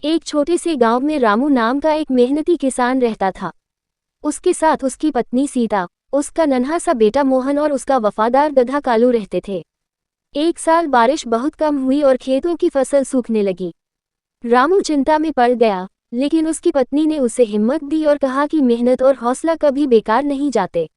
एक छोटे से गांव में रामू नाम का एक मेहनती किसान रहता था। उसके साथ उसकी पत्नी सीता, उसका नन्हा सा बेटा मोहन और उसका वफादार गधा कालू रहते थे। एक साल बारिश बहुत कम हुई और खेतों की फसल सूखने लगी। रामू चिंता में पड़ गया, लेकिन उसकी पत्नी ने उसे हिम्मत दी और कहा कि मेहनत और हौसला कभी बेकार नहीं जाते।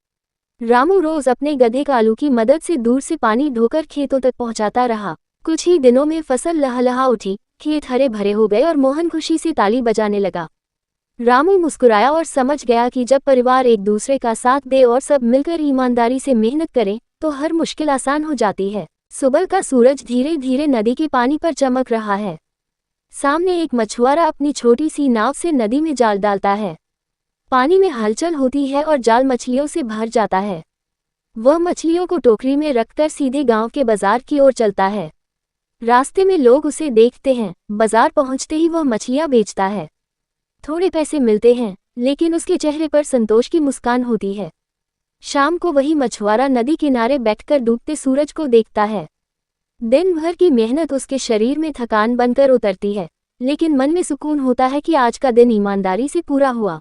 रामू रोज अपने गधे कालू की मदद से दूर से पानी ढोकर खेतों तक पहुंचाता रहा। कुछ ही दिनों में फसल लहलहा उठी, खेत हरे भरे हो गए और मोहन खुशी से ताली बजाने लगा। रामू मुस्कुराया और समझ गया कि जब परिवार एक दूसरे का साथ दे और सब मिलकर ईमानदारी से मेहनत करें तो हर मुश्किल आसान हो जाती है। सुबह का सूरज धीरे धीरे नदी के पानी पर चमक रहा है। सामने एक मछुआरा अपनी छोटी सी नाव से नदी में जाल डालता है। पानी में हलचल होती है और जाल मछलियों से भर जाता है। वह मछलियों को टोकरी में रखकर सीधे गांव के बाजार की ओर चलता है। रास्ते में लोग उसे देखते हैं। बाजार पहुंचते ही वह मछलियां बेचता है। थोड़े पैसे मिलते हैं, लेकिन उसके चेहरे पर संतोष की मुस्कान होती है। शाम को वही मछुआरा नदी किनारे बैठकर डूबते सूरज को देखता है। दिन भर की मेहनत उसके शरीर में थकान बनकर उतरती है, लेकिन मन में सुकून होता है कि आज का दिन ईमानदारी से पूरा हुआ।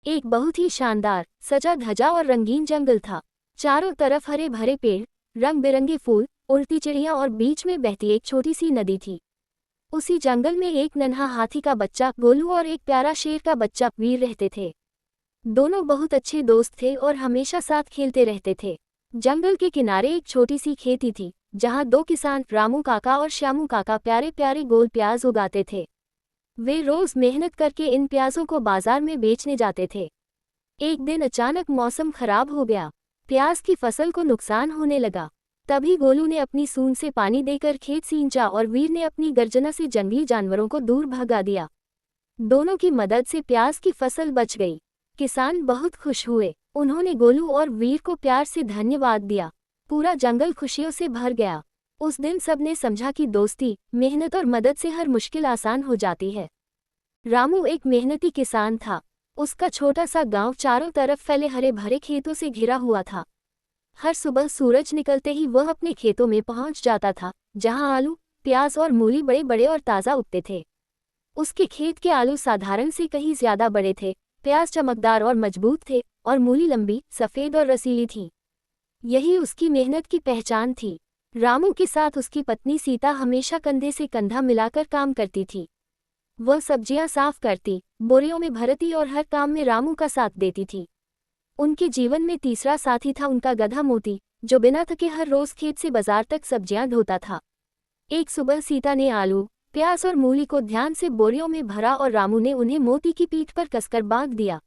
एक बहुत ही शानदार, सजा धजा और रंगीन जंगल था। चारों तरफ हरे भरे पेड़, रंग बिरंगे फूल, उड़ती चिड़ियां और बीच में बहती एक छोटी सी नदी थी। उसी जंगल में एक नन्हा हाथी का बच्चा गोलू और एक प्यारा शेर का बच्चा वीर रहते थे। दोनों बहुत अच्छे दोस्त थे और हमेशा साथ खेलते रहते थे। जंगल के किनारे एक छोटी सी खेती थी, जहां दो किसान रामू काका और श्यामू काका प्यारे प्यारे गोल प्याज उगाते थे। वे रोज मेहनत करके इन प्याजों को बाजार में बेचने जाते थे। एक दिन अचानक मौसम खराब हो गया। प्याज की फसल को नुकसान होने लगा। तभी गोलू ने अपनी सूंड से पानी देकर खेत सींचा और वीर ने अपनी गर्जना से जंगली जानवरों को दूर भगा दिया। दोनों की मदद से प्याज की फसल बच गई। किसान बहुत खुश हुए। उन्होंने गोलू और वीर को प्यार से धन्यवाद दिया। पूरा जंगल खुशियों से भर गया। उस दिन सबने समझा कि दोस्ती, मेहनत और मदद से हर मुश्किल आसान हो जाती है। रामू एक मेहनती किसान था। उसका छोटा सा गांव चारों तरफ फैले हरे भरे खेतों से घिरा हुआ था। हर सुबह सूरज निकलते ही वह अपने खेतों में पहुंच जाता था, जहां आलू, प्याज और मूली बड़े बड़े और ताज़ा उगते थे। उसके खेत के आलू साधारण से कहीं ज्यादा बड़े थे, प्याज चमकदार और मजबूत थे और मूली लंबी, सफ़ेद और रसीली थी। यही उसकी मेहनत की पहचान थी। रामू के साथ उसकी पत्नी सीता हमेशा कंधे से कंधा मिलाकर काम करती थी। वह सब्जियां साफ करती, बोरियों में भरती और हर काम में रामू का साथ देती थी। उनके जीवन में तीसरा साथी था उनका गधा मोती, जो बिना थके हर रोज खेत से बाजार तक सब्जियां ढोता था। एक सुबह सीता ने आलू, प्याज और मूली को ध्यान से बोरियों में भरा और रामू ने उन्हें मोती की पीठ पर कसकर बांध दिया।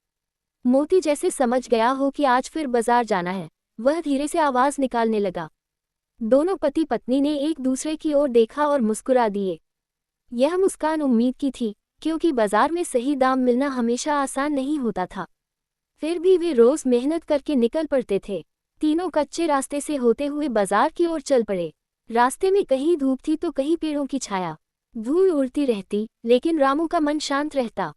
मोती जैसे समझ गया हो कि आज फिर बाजार जाना है, वह धीरे से आवाज निकालने लगा। दोनों पति पत्नी ने एक दूसरे की ओर देखा और मुस्कुरा दिए। यह मुस्कान उम्मीद की थी, क्योंकि बाजार में सही दाम मिलना हमेशा आसान नहीं होता था। फिर भी वे रोज मेहनत करके निकल पड़ते थे। तीनों कच्चे रास्ते से होते हुए बाजार की ओर चल पड़े। रास्ते में कहीं धूप थी तो कहीं पेड़ों की छाया। धूल उड़ती रहती, लेकिन रामू का मन शांत रहता।